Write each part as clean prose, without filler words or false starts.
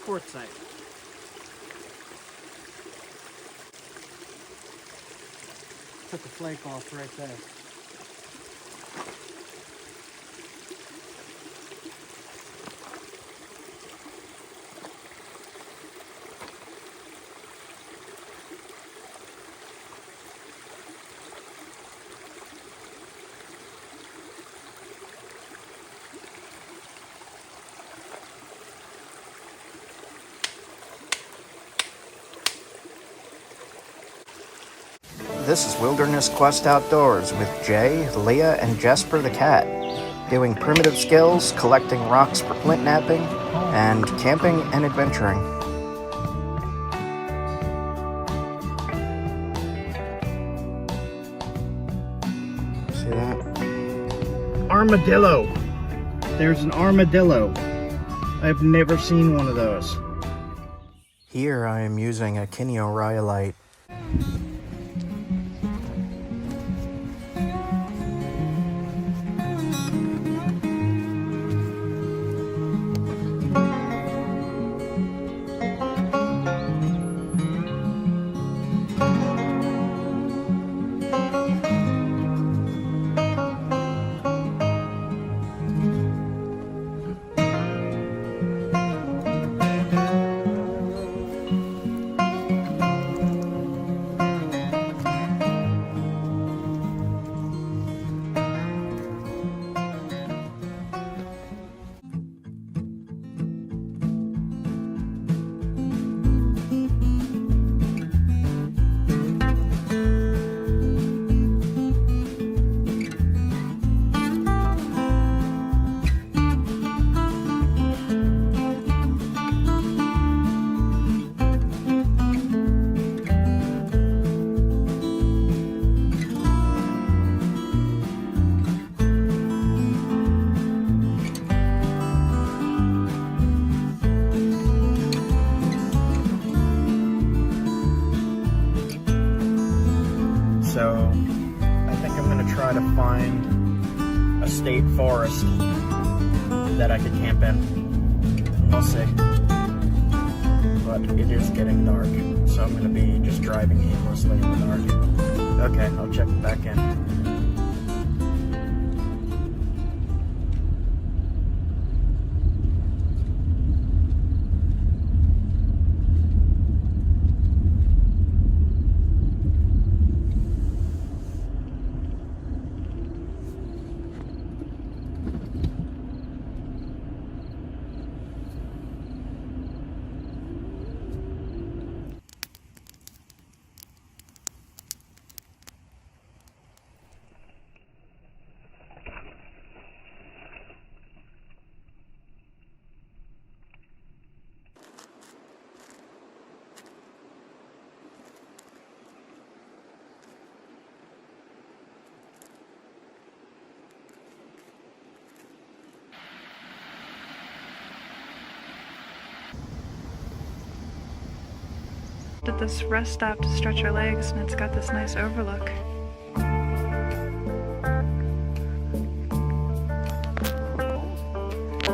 quartzite. Took a flake off right there. This is Wilderness Quest Outdoors with Jay, Leah, and Jesper the cat, doing primitive skills, collecting rocks for flint knapping, and camping and adventuring. See that? Armadillo! There's an armadillo. I've never seen one of those. Here I am using a Rhyolite. So I think I'm going to try to find a state forest that I could camp in. We'll see. But it is getting dark, so I'm going to be just driving aimlessly in the dark. Okay, I'll check back in. At this rest stop to stretch our legs, and it's got this nice overlook.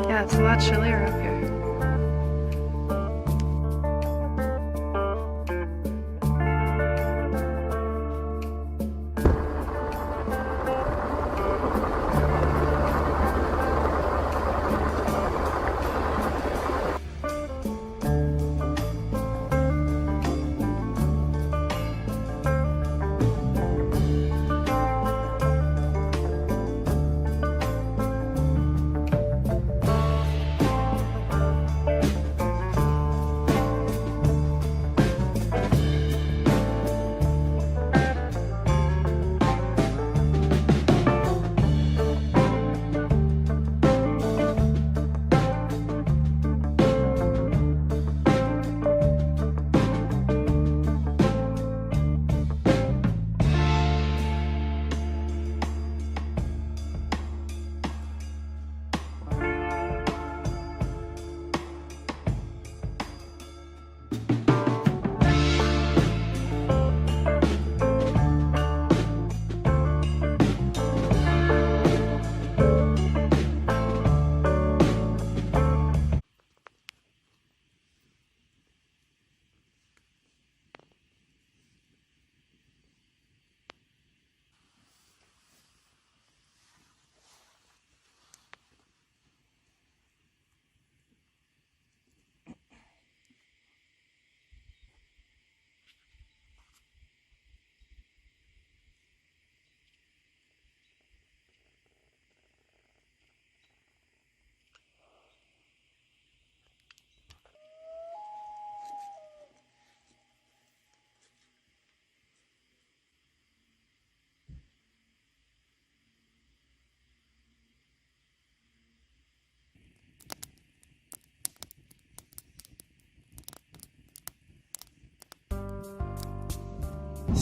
Yeah, it's a lot chillier up here.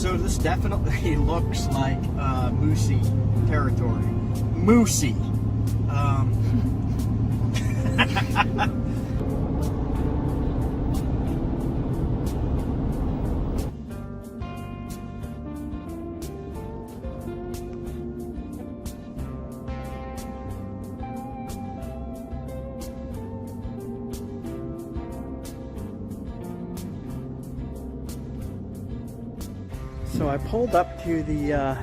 So this definitely looks like moosey territory. Moosey. So I pulled up to the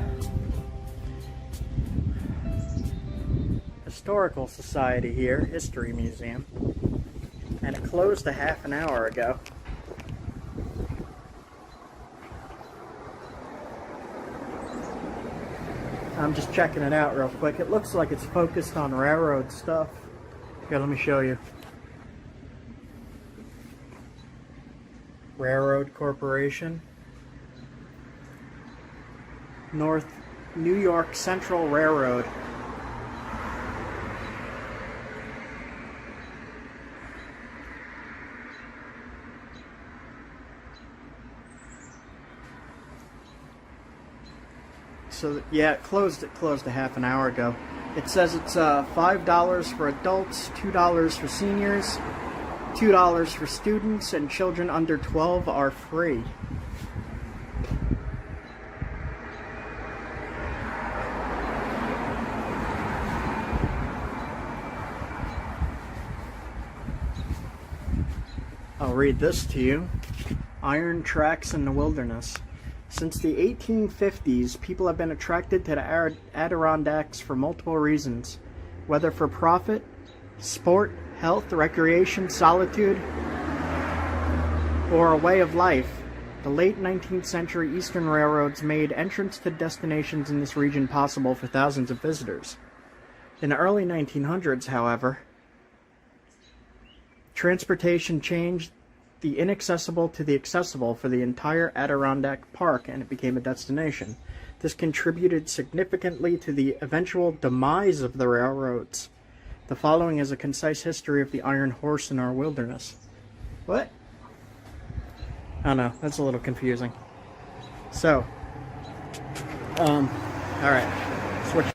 Historical Society here, History Museum, and it closed a half an hour ago. I'm just checking it out real quick. It looks like it's focused on railroad stuff. Here, let me show you. Railroad Corporation. North New York Central Railroad. So yeah, it closed a half an hour ago. It says it's $5 for adults, $2 for seniors, $2 for students, and children under 12 are free. I'll read this to you. Iron tracks in the wilderness. Since the 1850s, people have been attracted to the Adirondacks for multiple reasons, whether for profit, sport, health, recreation, solitude, or a way of life. The late 19th century Eastern railroads made entrance to destinations in this region possible for thousands of visitors. In the early 1900s, however, transportation changed the inaccessible to the accessible for the entire Adirondack Park, and it became a destination. This contributed significantly to the eventual demise of the railroads. The following is a concise history of the Iron Horse in our wilderness. What? I don't know, that's a little confusing. So, alright, switch.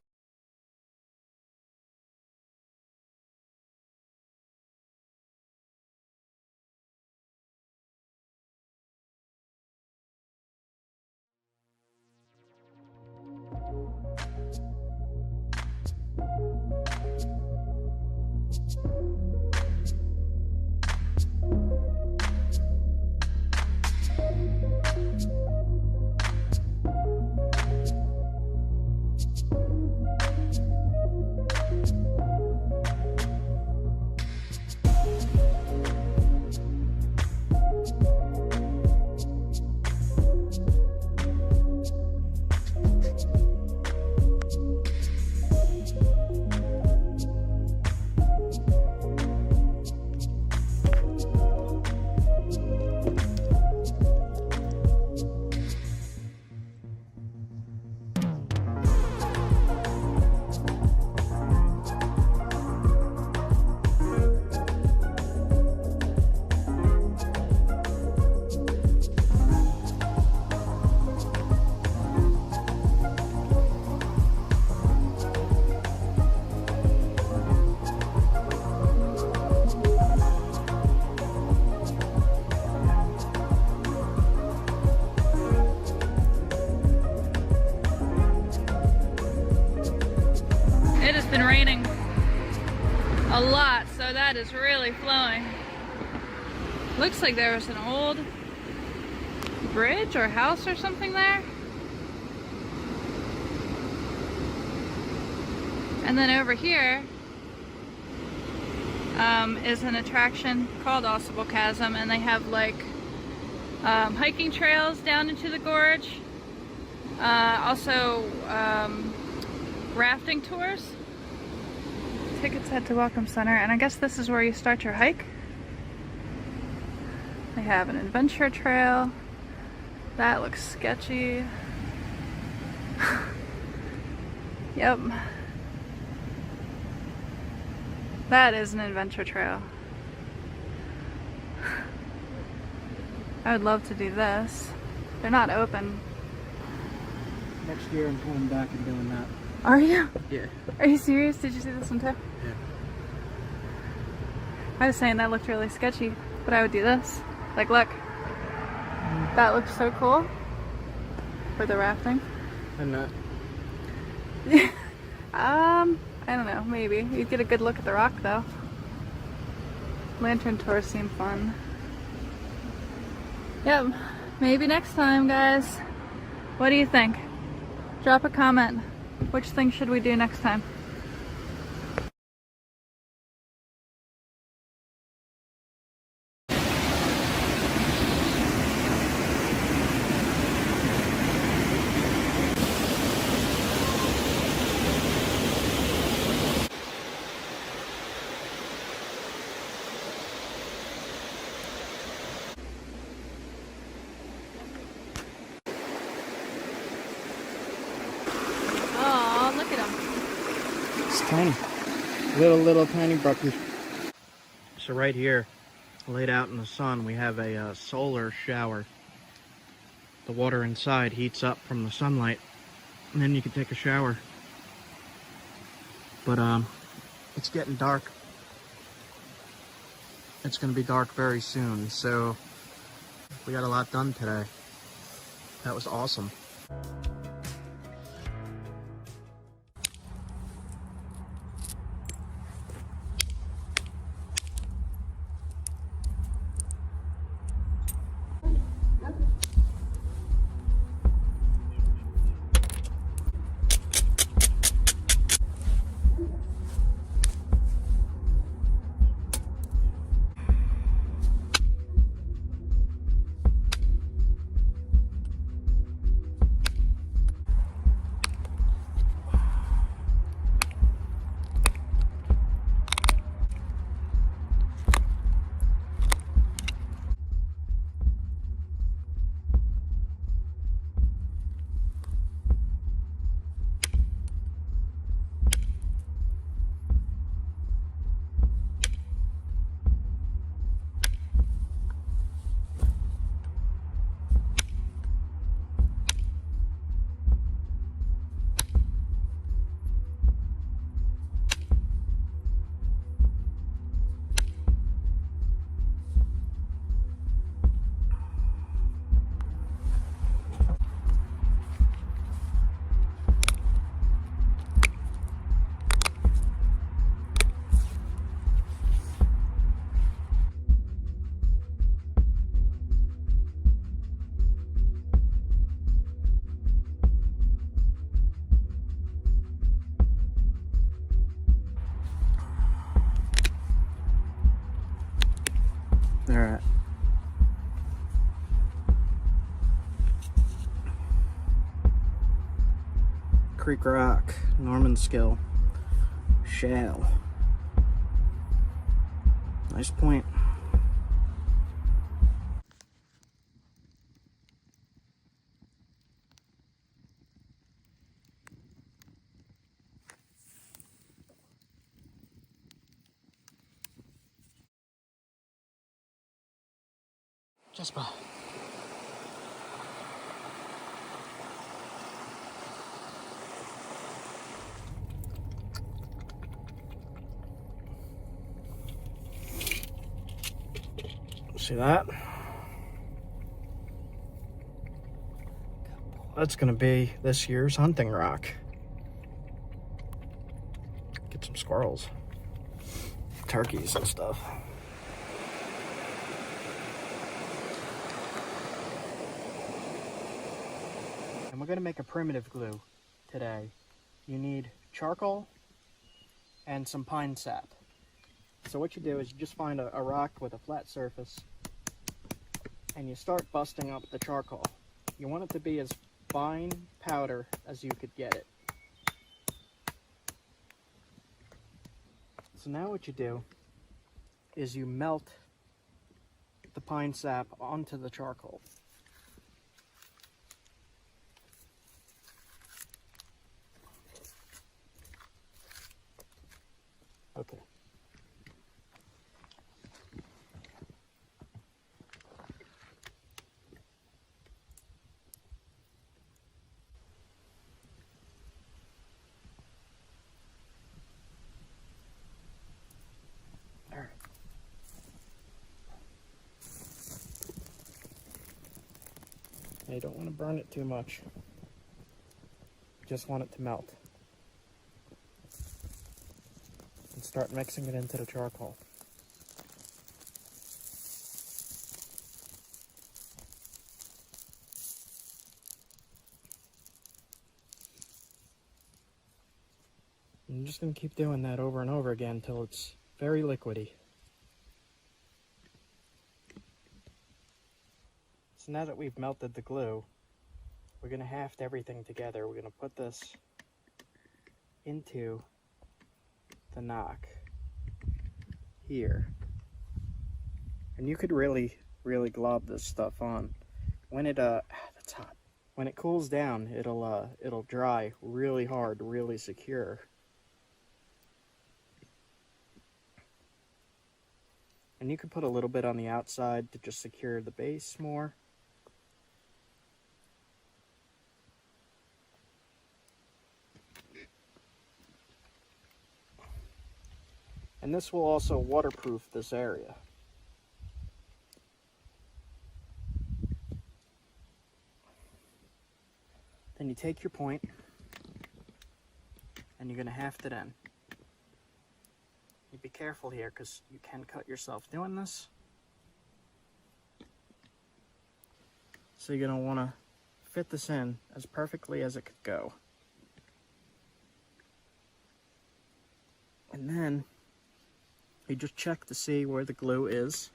Been raining a lot, so that is really flowing. Looks like there was an old bridge or house or something there. And then over here is an attraction called Useable Chasm, and they have like hiking trails down into the gorge. Also rafting tours. Tickets head to Welcome Center, and I guess this is where you start your hike. They have an adventure trail. That looks sketchy. Yep. That is an adventure trail. I would love to do this. They're not open Next year I'm coming back and doing that. Are you? Yeah. Are you serious? Did you see this one too? Yeah. I was saying that looked really sketchy, but I would do this. Like, look. That looks so cool. For the rafting. And I don't know, maybe. You'd get a good look at the rock though. Lantern tours seem fun. Yep, maybe next time, guys. What do you think? Drop a comment. Which thing should we do next time? Oh, look at them. It's tiny. Little tiny brookies. So right here, laid out in the sun, we have a solar shower. The water inside heats up from the sunlight, and then you can take a shower. But it's getting dark. It's gonna be dark very soon, so we got a lot done today. That was awesome. All right. Creek Rock, Norman Skill, Shale. Nice point. Just about. See that? That's gonna be this year's hunting rock. Get some squirrels, turkeys and stuff. And we're gonna make a primitive glue today. You need charcoal and some pine sap. So what you do is you just find a rock with a flat surface and you start busting up the charcoal. You want it to be as fine powder as you could get it. So now what you do is you melt the pine sap onto the charcoal. Okay. You don't want to burn it too much. You just want it to melt. And start mixing it into the charcoal. I'm just going to keep doing that over and over again until it's very liquidy. So now that we've melted the glue, we're going to haft everything together. We're going to put this into the knock here. And you could really glob this stuff on. When it that's hot. When it cools down, it'll dry really hard, really secure. And you could put a little bit on the outside to just secure the base more. And this will also waterproof this area. Then you take your point and you're going to haft it in. You be careful here because you can cut yourself doing this. So you're going to want to fit this in as perfectly as it could go. And then you just check to see where the glue is.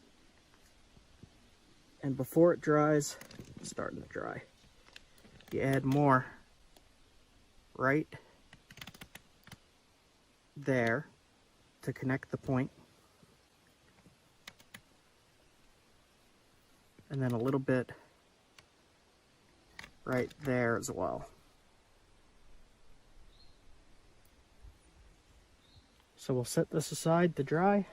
And before it dries, it's starting to dry, you add more right there to connect the point, and then a little bit right there as well. So we'll set this aside to dry.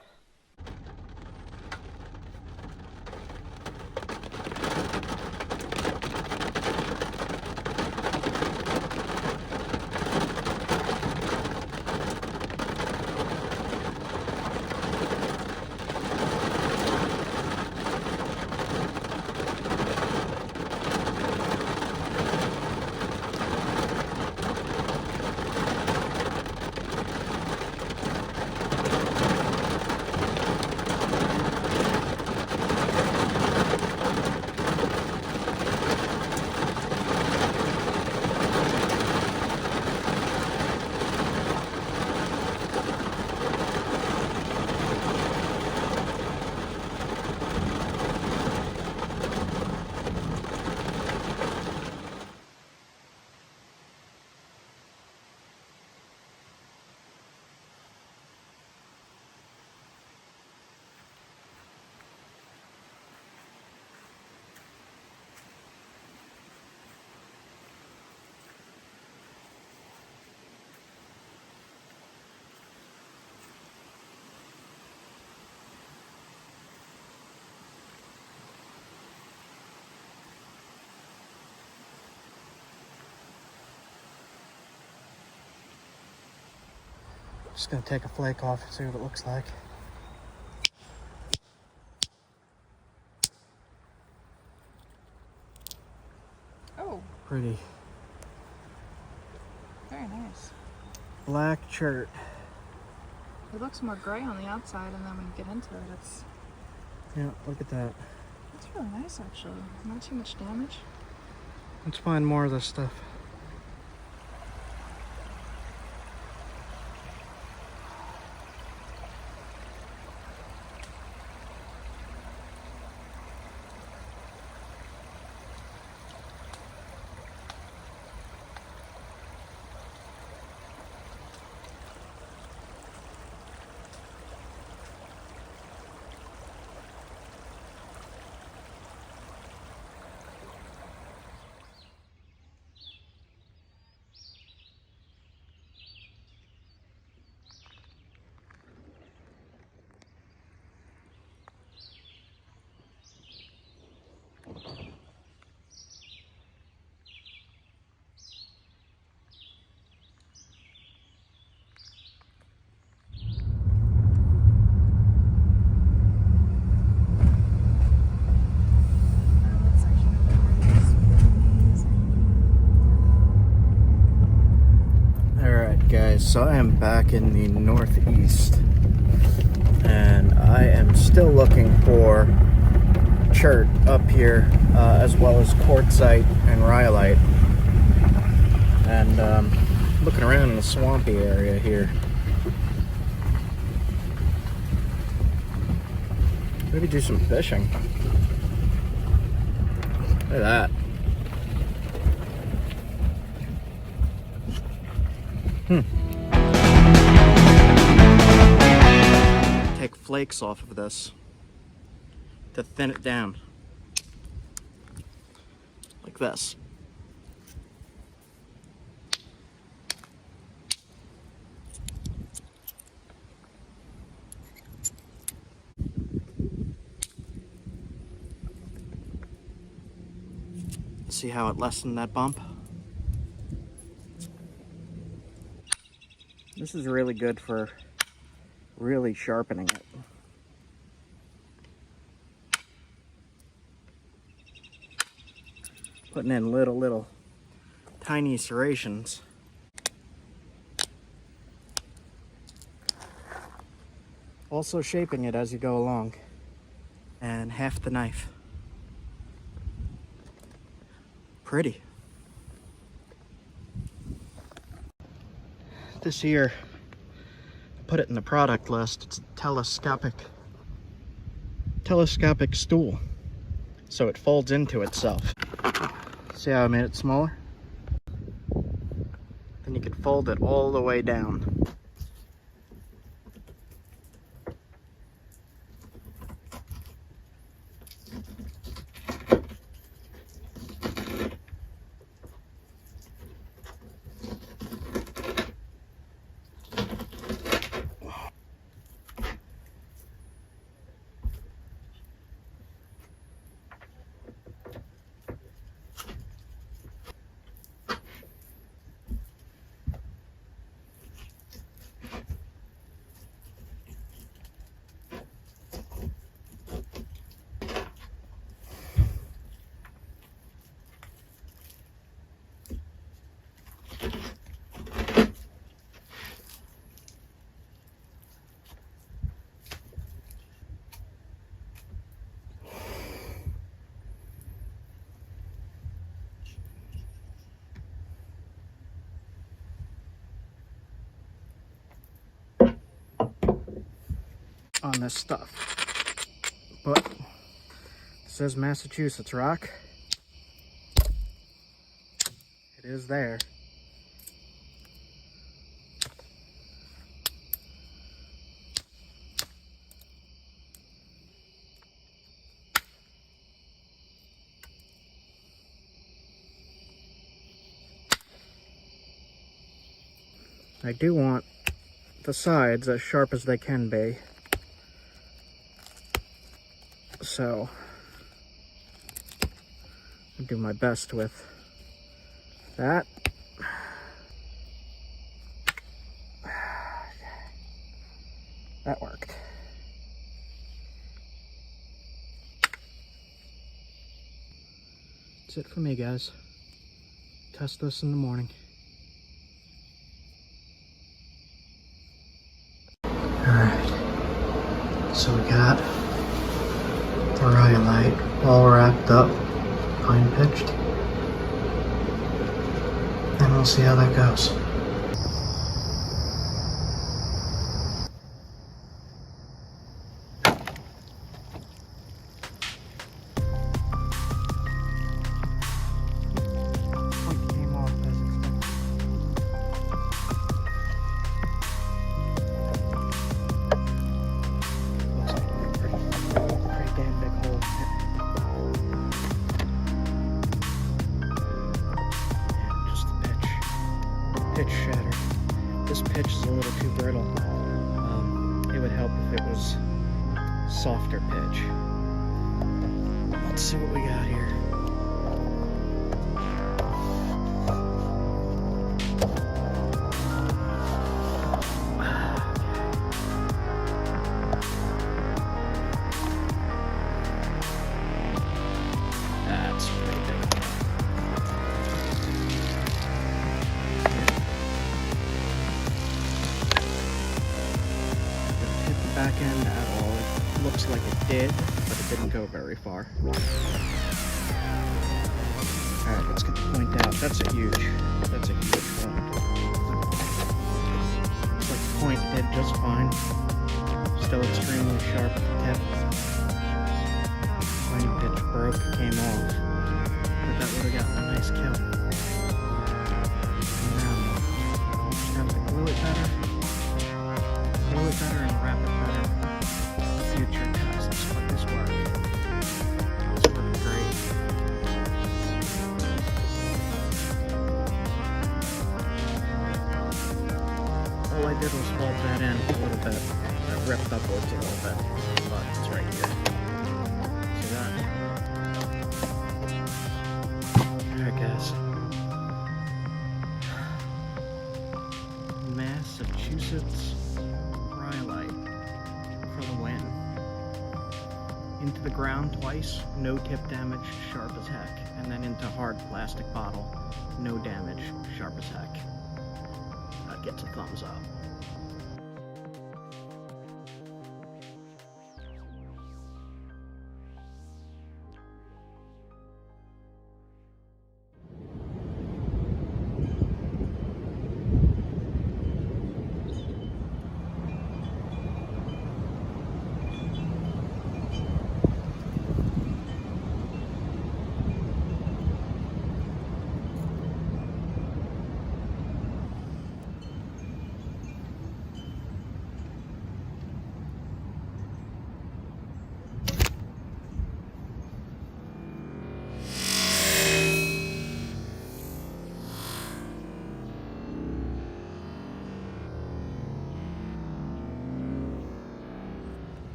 Just gonna take a flake off and see what it looks like. Oh, Pretty. very nice. Black chert. It looks more gray on the outside, and then when you get into it, it's Yeah, look at that. really nice actually. Not too much damage. Let's find more of this stuff. So I am back in the northeast, and I am still looking for chert up here, as well as quartzite and rhyolite, and looking around in the swampy area here. Maybe do some fishing. Look at that. Take flakes off of this to thin it down. Like this. See how it lessened that bump? This is really good for really sharpening it. Putting in little tiny serrations. Also shaping it as you go along. And half the knife. Pretty. This here, I put it in the product list. It's a telescopic stool. So it folds into itself. See how I made it smaller? Then you can fold it all the way down. On this stuff, but it says Massachusetts rock. It is there. I do want the sides as sharp as they can be. So I'll do my best with that. That worked. That's it for me, guys. Test this in the morning. Alright. So we got Rhyolite all wrapped up, pine pitched, and we'll see how that goes. Point came off as expected. Pretty damn big hole. Pitch shattered. This pitch is a little too brittle. It would help if it was softer pitch. Let's see what we got here. That's pretty big. did, but it didn't go very far. Alright, let's get the point out. That's a huge point. Looks like the point did just fine. Still extremely sharp at the tip. Flame pitch broke, came off. But that would have gotten a nice kill. Now, just have to glue it better and wrap it better. Future tests, but this worked. It's working great. All I did was hold that in a little bit. It ripped upwards a little bit, but it's right here. See that? Alright guys. Massachusetts Rhyolite for the win. Into the ground twice, no tip damage, sharp as heck. And then into hard plastic bottle, no damage, sharp as heck. That gets a thumbs up.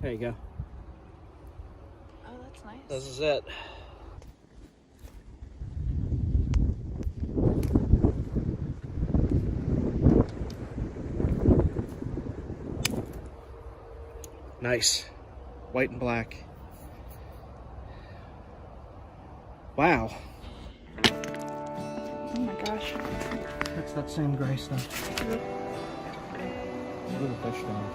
There you go. Oh, that's nice. This is it. Nice. White and black. Wow. Oh my gosh. That's that same gray stuff. Look at the fish down.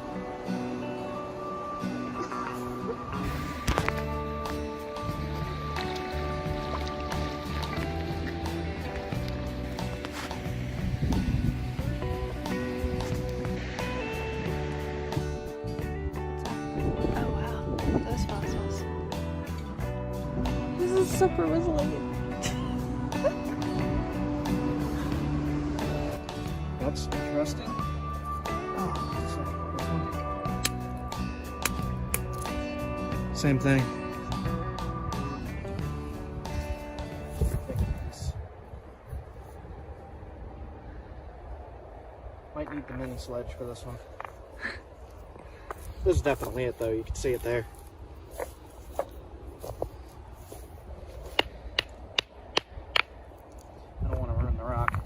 Super resilient. That's interesting. Oh, same thing. Might need the mini sledge for this one. This is definitely it though, you can see it there.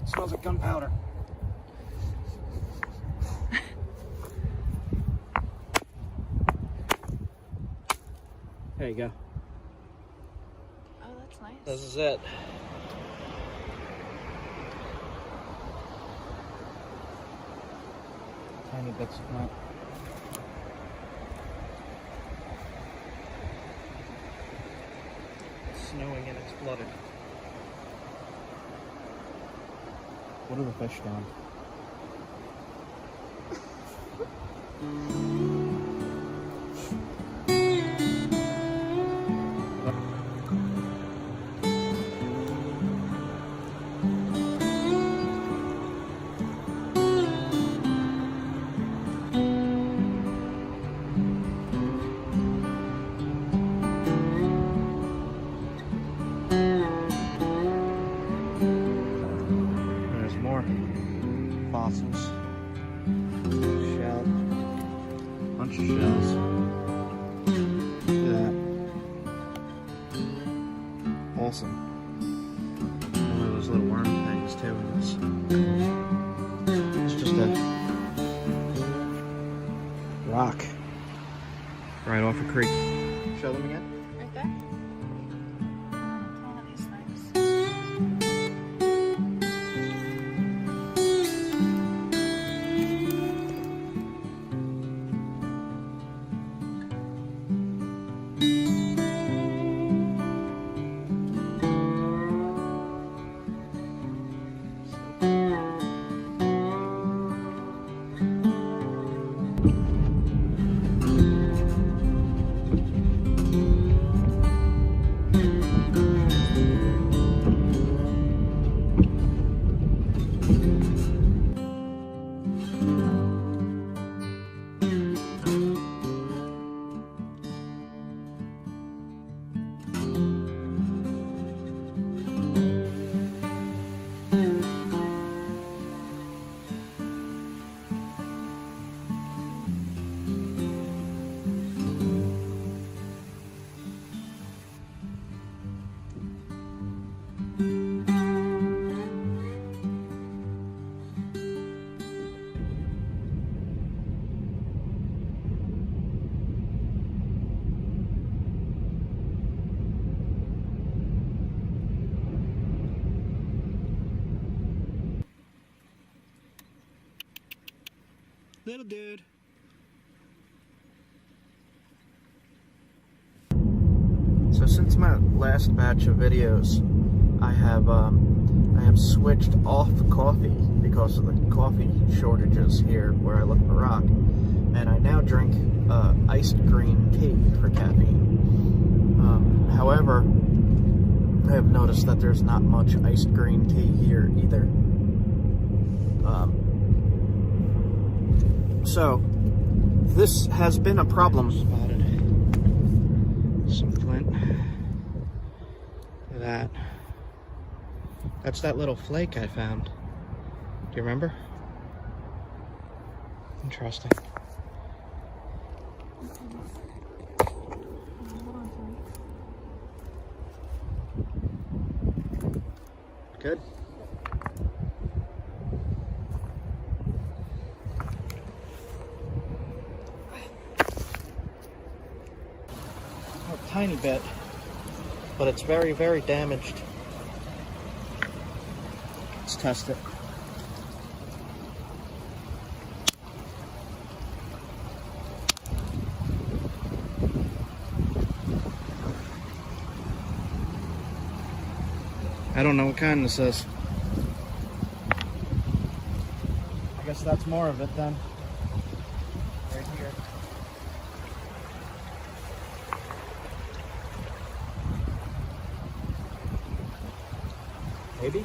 It smells like gunpowder. There you go. Oh, that's nice. This is it. Tiny bits of mud. It's snowing and it's flooded. What are the fish doing? Fossils, shell, bunch of shells. Look at that. Awesome. One of those little worm things too. It's just a rock right off a creek. Show them again. Right there. It's one of these things. Little dude. So since my last batch of videos, I have switched off coffee because of the coffee shortages here where I live in Iraq, and I now drink iced green tea for caffeine. However, I have noticed that there's not much iced green tea here either. So this has been a problem. Spotted some flint. Look at that. That's that little flake I found. Do you remember? Interesting. Good. A tiny bit, but it's very, very damaged. Let's test it. I don't know what kind this is. I guess that's more of it then. Right here. Maybe?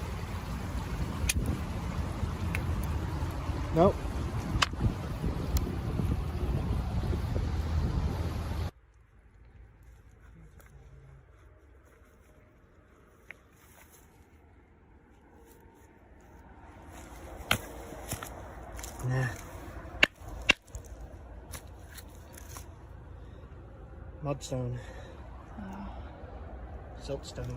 Nope. Nah. Mudstone. Oh. Siltstone.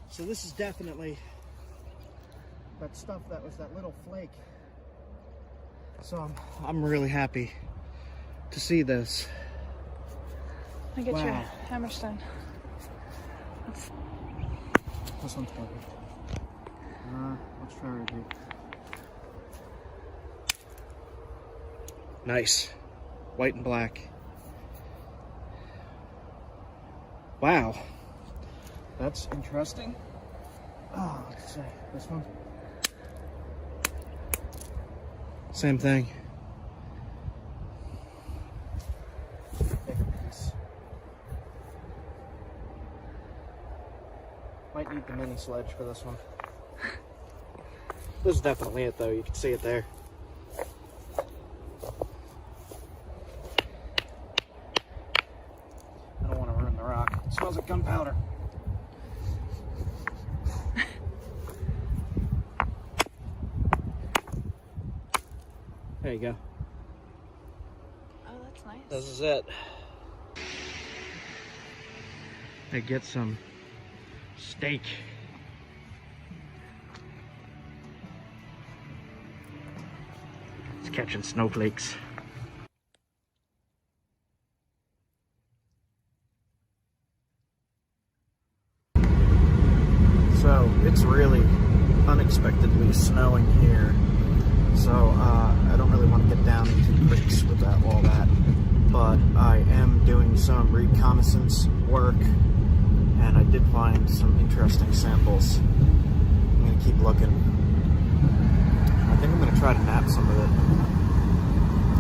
So this is definitely that stuff that was that little flake. So I'm really happy to see this. I get your Wow. hammerstone. This one's heavy. Let's try right here. Nice. White and black. Wow. That's interesting. Oh, let's see. This one. Same thing. Bigger piece. Might need the mini sledge for this one. This is definitely it though, you can see it there. I don't want to ruin the rock. It smells like gunpowder. There you go. Oh, that's nice. This is it. They get some steak. It's catching snowflakes. So it's really unexpectedly snowing here. So I don't really want to get down into creeks with all that. But I am doing some reconnaissance work, and I did find some interesting samples. I'm going to keep looking. I think I'm going to try to nap some of it,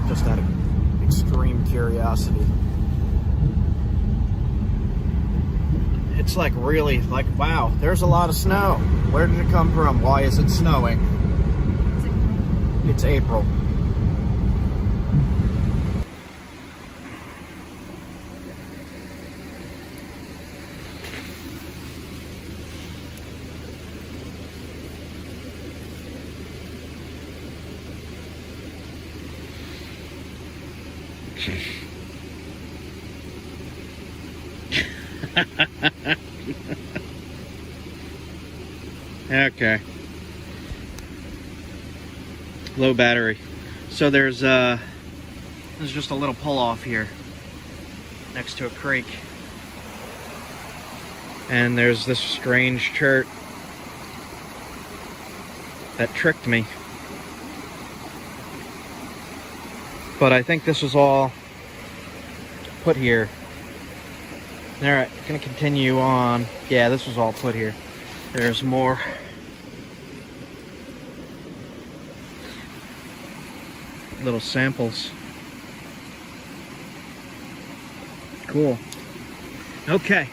just out of extreme curiosity. It's like really, like, wow, there's a lot of snow. Where did it come from? Why is it snowing? It's April. Okay. Low battery. So there's just a little pull off here next to a creek. And there's this strange chert that tricked me. But I think this was all put here. Alright, gonna continue on. Yeah, this was all put here. There's more. Little samples. Cool. Okay.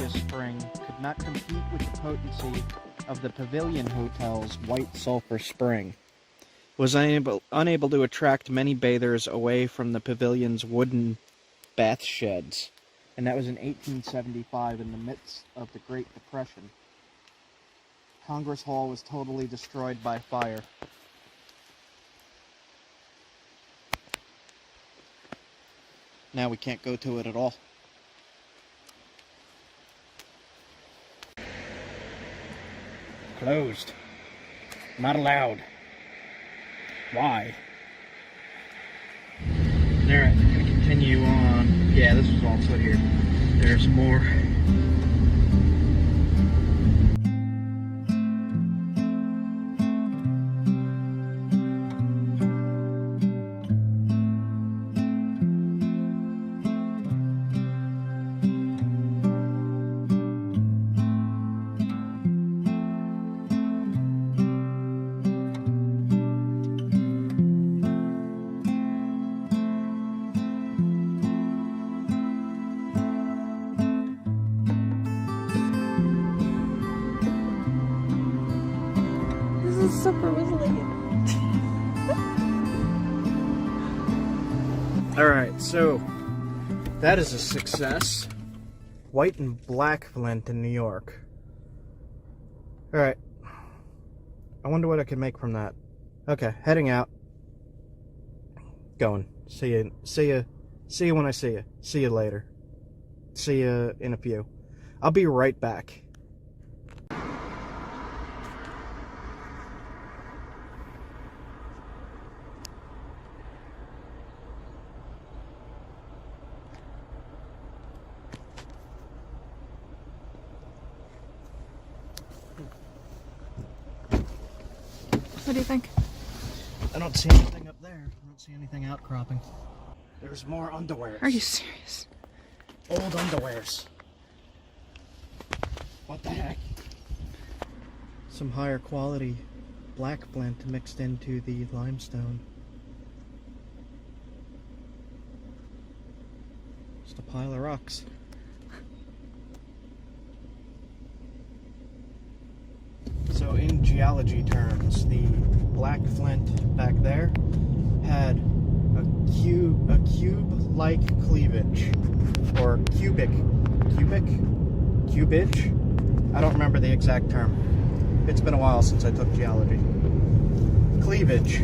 Spring could not compete with the potency of the Pavilion Hotel's White Sulphur Spring. Was unable to attract many bathers away from the pavilion's wooden bath sheds. And that was in 1875, in the midst of the Great Depression. Congress Hall was totally destroyed by fire. Now we can't go to it at all. Closed. Not allowed. Why? Alright, gonna continue on. Yeah, this was all put here. There's more. Supper was late. Alright, so that is a success. White and black flint in New York. Alright. I wonder what I could make from that. Okay, heading out. Going. See you when I see you. See you later. See you in a few. I'll be right back. What do you think? I don't see anything up there. I don't see anything outcropping. There's more underwears. Are you serious? Old underwears. What the heck? Some higher quality black flint mixed into the limestone. Just a pile of rocks. So in geology terms, the black flint back there had a cube-like cleavage, or cubage. I don't remember the exact term. It's been a while since I took geology. Cleavage.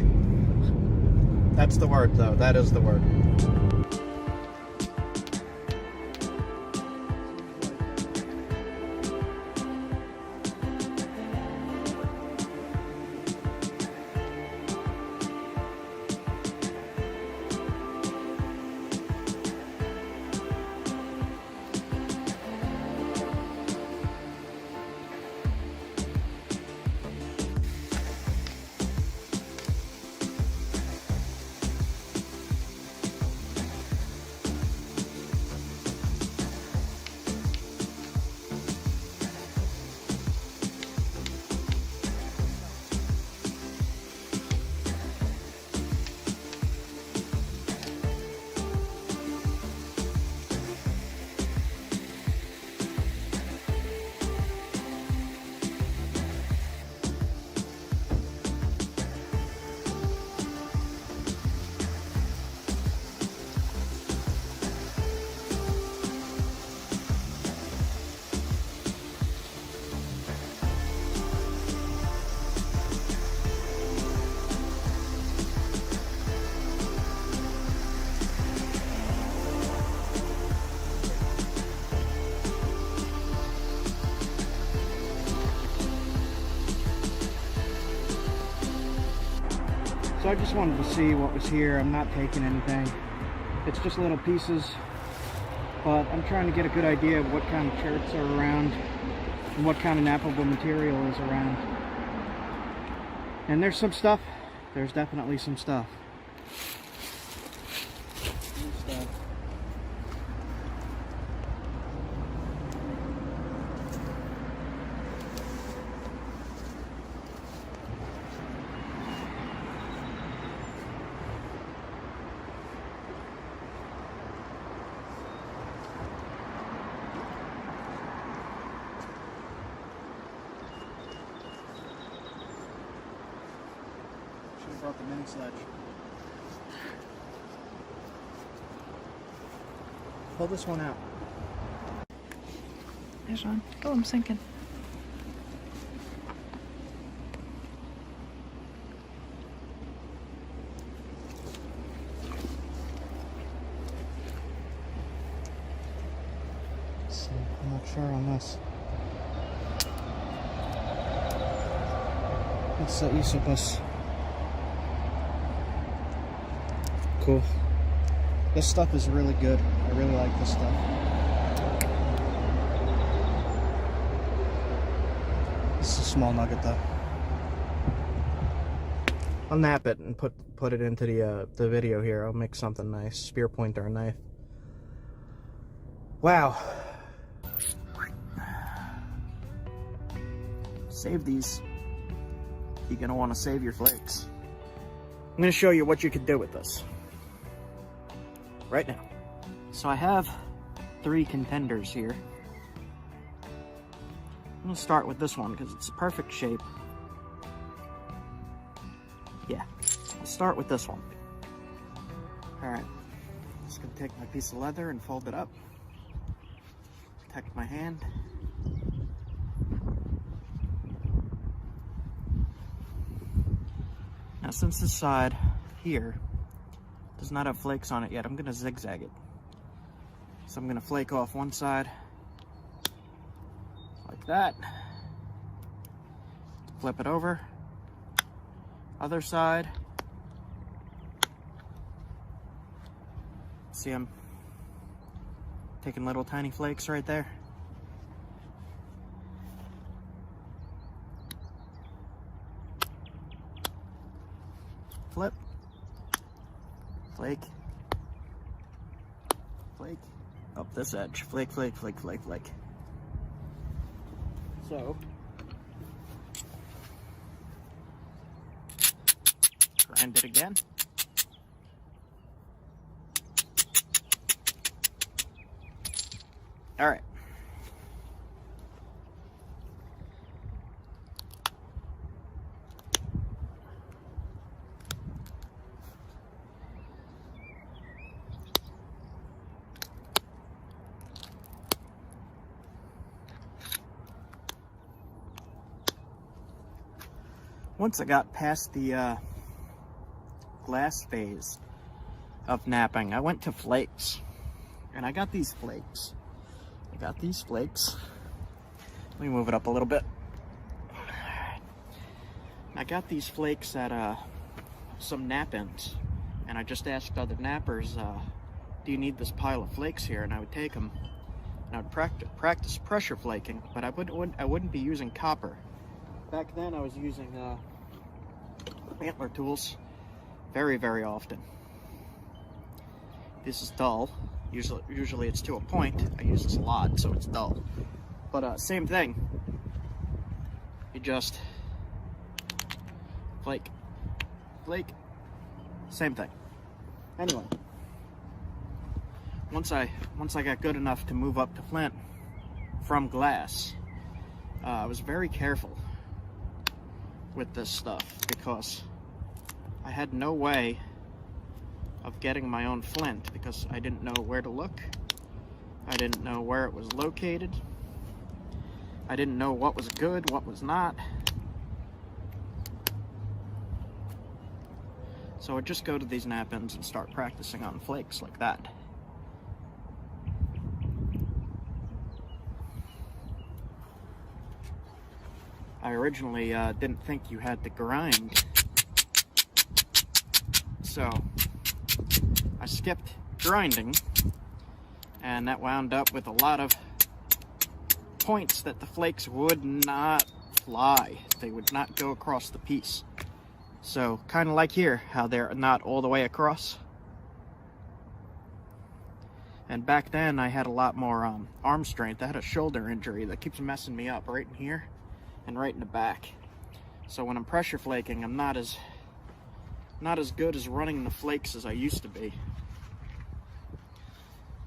That's the word, though. That is the word. So I just wanted to see what was here. I'm not taking anything. It's just little pieces, but I'm trying to get a good idea of what kind of cherts are around and what kind of knappable material is around. And there's some stuff. There's definitely some stuff. Brought the mini sledge. Pull this one out. There's one. Oh, I'm sinking. So, I'm not sure on this. It's the useable. Cool. This stuff is really good. I really like this stuff. This is a small nugget though. I'll nap it and put it into the video here. I'll make something nice. Spear point or a knife. Wow. Save these. You're gonna want to save your flakes. I'm gonna show you what you could do with this right now. So I have 3 contenders here. I'm gonna start with this one because it's a perfect shape. Yeah, I'll start with this one. Alright, just gonna take my piece of leather and fold it up. Protect my hand. Now since this side here does not have flakes on it yet, I'm going to zigzag it. So I'm going to flake off one side like that. Flip it over. Other side. See, I'm taking little tiny flakes right there. Flip. Flake. Flake. Up this edge. Flake, flake, flake, flake, flake. So, grind it again. All right. Once I got past the glass phase of knapping, I went to flakes, and I got these flakes. Let me move it up a little bit. I got these flakes at some knap-ins, and I just asked other nappers, do you need this pile of flakes here? And I would take them, and I would practice pressure flaking, but I wouldn't be using copper. Back then I was using antler tools very, very often. This is dull. Usually it's to a point. I use this a lot, so it's dull. But same thing. You just flake, flake, same thing. Anyway, once I got good enough to move up to flint from glass, I was very careful with this stuff because I had no way of getting my own flint because I didn't know where to look. I didn't know where it was located. I didn't know what was good, what was not. So I'd just go to these knap-ins and start practicing on flakes like that. I originally didn't think you had to grind So I skipped grinding, and that wound up with a lot of points that the flakes would not fly. They would not go across the piece. So kind of like here, how they're not all the way across. And back then I had a lot more arm strength. I had a shoulder injury that keeps messing me up right in here and right in the back. So when I'm pressure flaking, I'm not as good as running the flakes as I used to be.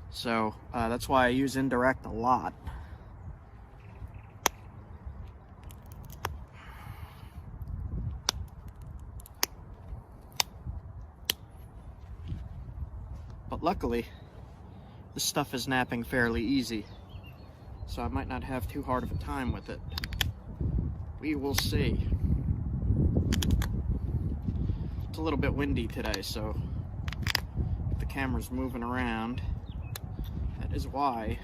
So that's why I use indirect a lot. But luckily, this stuff is knapping fairly easy, so I might not have too hard of a time with it. We will see. It's a little bit windy today, so if the camera's moving around, that is why.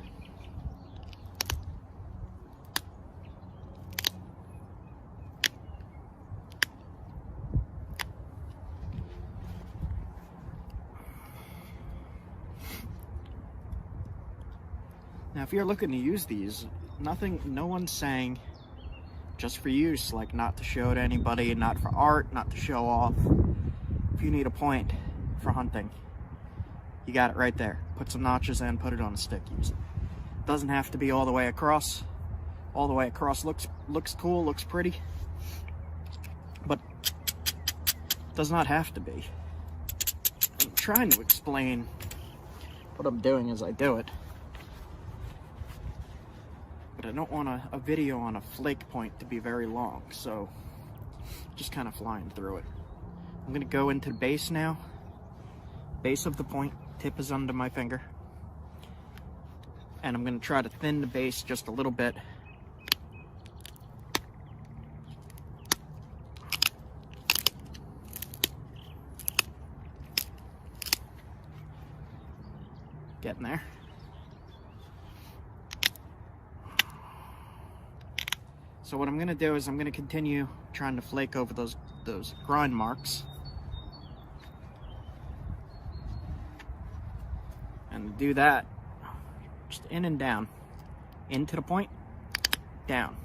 Now, if you're looking to use these, no one's saying just for use, like not to show to anybody, not for art, not to show off. If you need a point for hunting, you got it right there. Put some notches in, put it on a stick, use it. Doesn't have to be all the way across. All the way across looks cool, looks pretty, but does not have to be. I'm trying to explain what I'm doing as I do it. I don't want a video on a flake point to be very long, so just kind of flying through it. I'm going to go into the base now. Base of the point, tip is under my finger. And I'm going to try to thin the base just a little bit. Getting there. So what I'm going to do is I'm going to continue trying to flake over those grind marks. And to do that, just in and down. Into the point, down.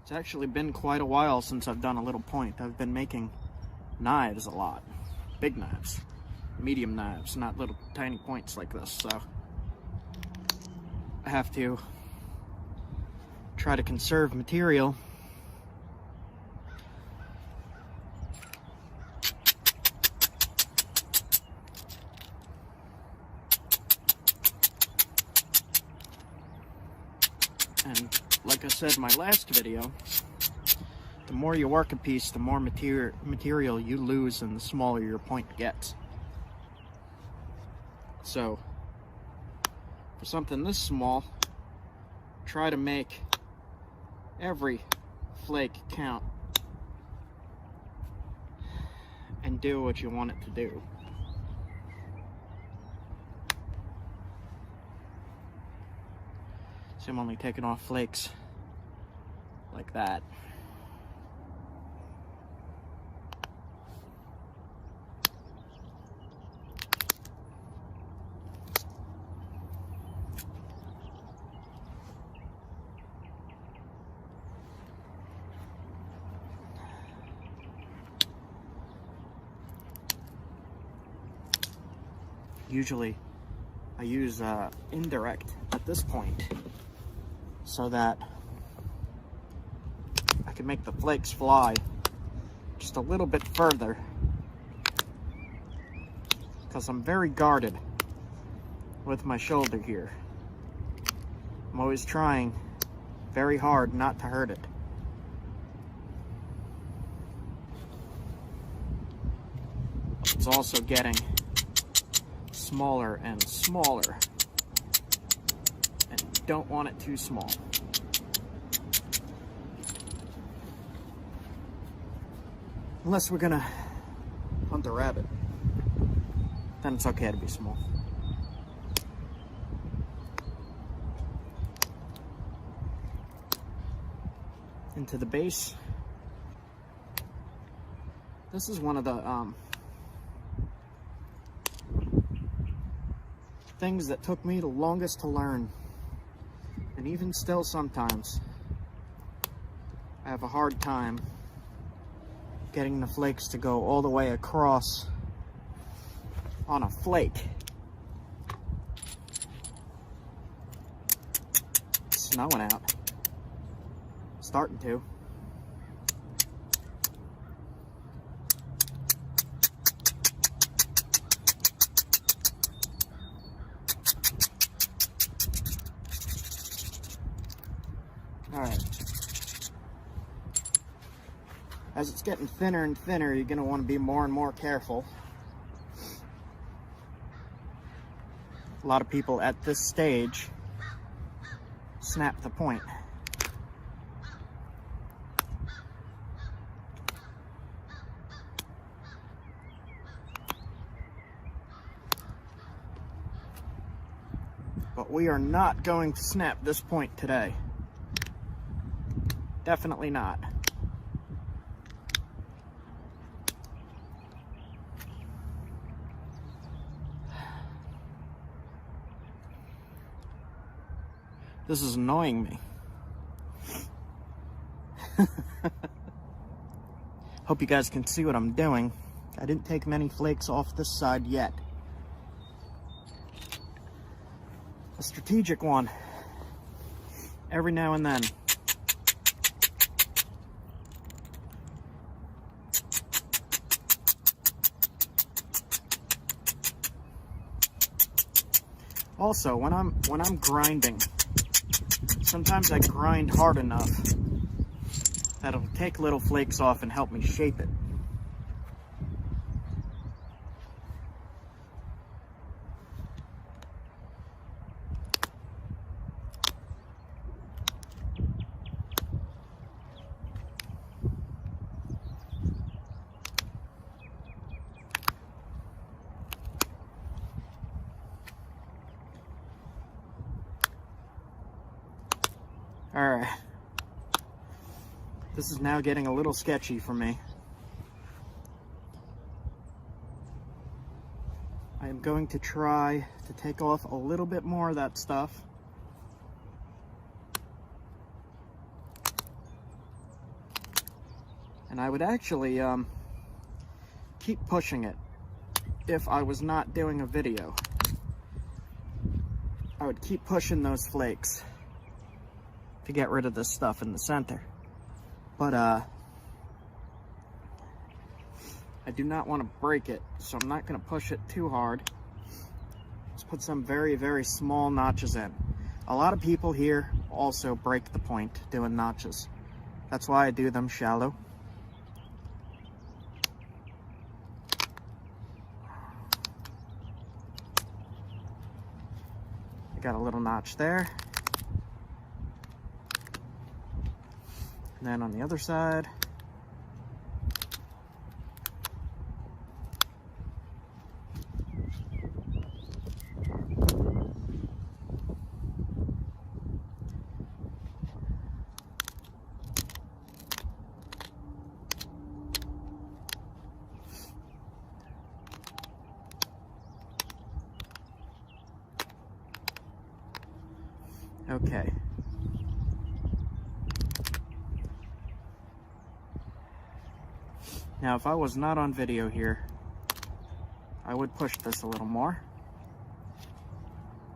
It's actually been quite a while since I've done a little point. I've been making knives a lot. Big knives. Medium knives, not little tiny points like this. So I have to try to conserve material. And like I said in my last video, the more you work a piece, the more material you lose and the smaller your point gets. So, for something this small, try to make every flake count and do what you want it to do. So I'm only taking off flakes like that. Usually I use indirect at this point so that I can make the flakes fly just a little bit further, because I'm very guarded with my shoulder here. I'm always trying very hard not to hurt it. It's also getting smaller and smaller, and you don't want it too small. Unless we're gonna hunt a rabbit, then it's okay to be small. Into the base. This is one of the things that took me the longest to learn. And even still sometimes, I have a hard time getting the flakes to go all the way across on a flake. It's snowing out. Starting to. Alright. As it's getting thinner and thinner, you're going to want to be more and more careful. A lot of people at this stage snap the point. But we are not going to snap this point today. Definitely not. This is annoying me. Hope you guys can see what I'm doing. I didn't take many flakes off this side yet. A strategic one. Every now and then. Also, when I'm grinding, sometimes I grind hard enough that it'll take little flakes off and help me shape it. Alright, this is now getting a little sketchy for me. I am going to try to take off a little bit more of that stuff. And I would actually keep pushing it if I was not doing a video. I would keep pushing those flakes to get rid of this stuff in the center. But I do not want to break it, so I'm not going to push it too hard. Just put some very, very small notches in. A lot of people here also break the point doing notches. That's why I do them shallow. I got a little notch there. And then on the other side, okay. Now, if I was not on video here, I would push this a little more.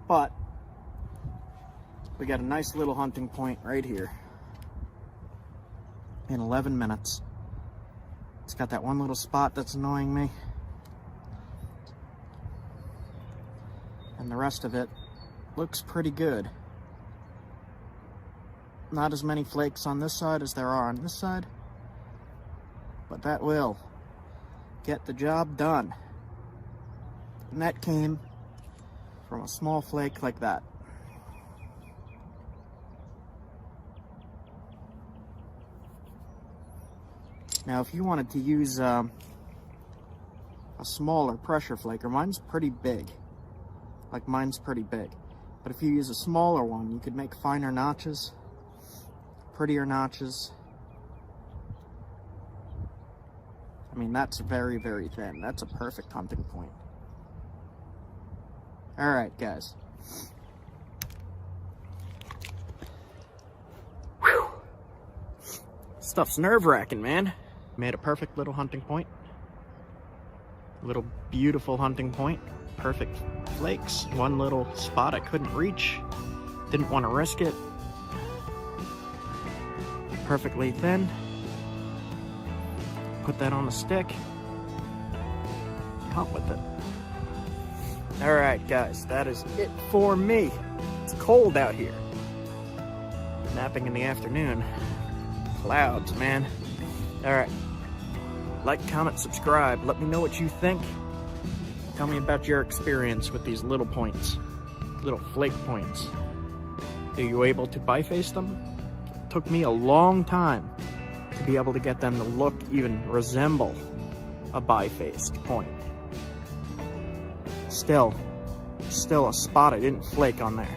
But we got a nice little hunting point right here in 11 minutes. It's got that one little spot that's annoying me. And the rest of it looks pretty good. Not as many flakes on this side as there are on this side, but that will get the job done. And that came from a small flake like that. Now, if you wanted to use a a smaller pressure flaker. Mine's pretty big. Like, mine's pretty big. But if you use a smaller one, you could make finer notches, prettier notches. I mean, that's very, very thin. That's a perfect hunting point. Alright, guys. Whew. Stuff's nerve-wracking, man. Made a perfect little hunting point. Little beautiful hunting point. Perfect flakes. One little spot I couldn't reach. Didn't want to risk it. Perfectly thin. Put that on the stick. Hunt with it. Alright guys, that is it for me. It's cold out here. Napping in the afternoon. Clouds, man. Alright. Like, comment, subscribe. Let me know what you think. Tell me about your experience with these little points. Little flake points. Are you able to biface them? It took me a long time to be able to get them to look, even resemble a bifaced point. Still a spot I didn't flake on there.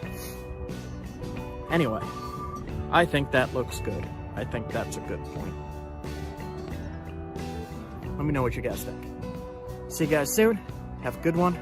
Anyway, I think that looks good. I think that's a good point. Let me know what you guys think. See you guys soon. Have a good one.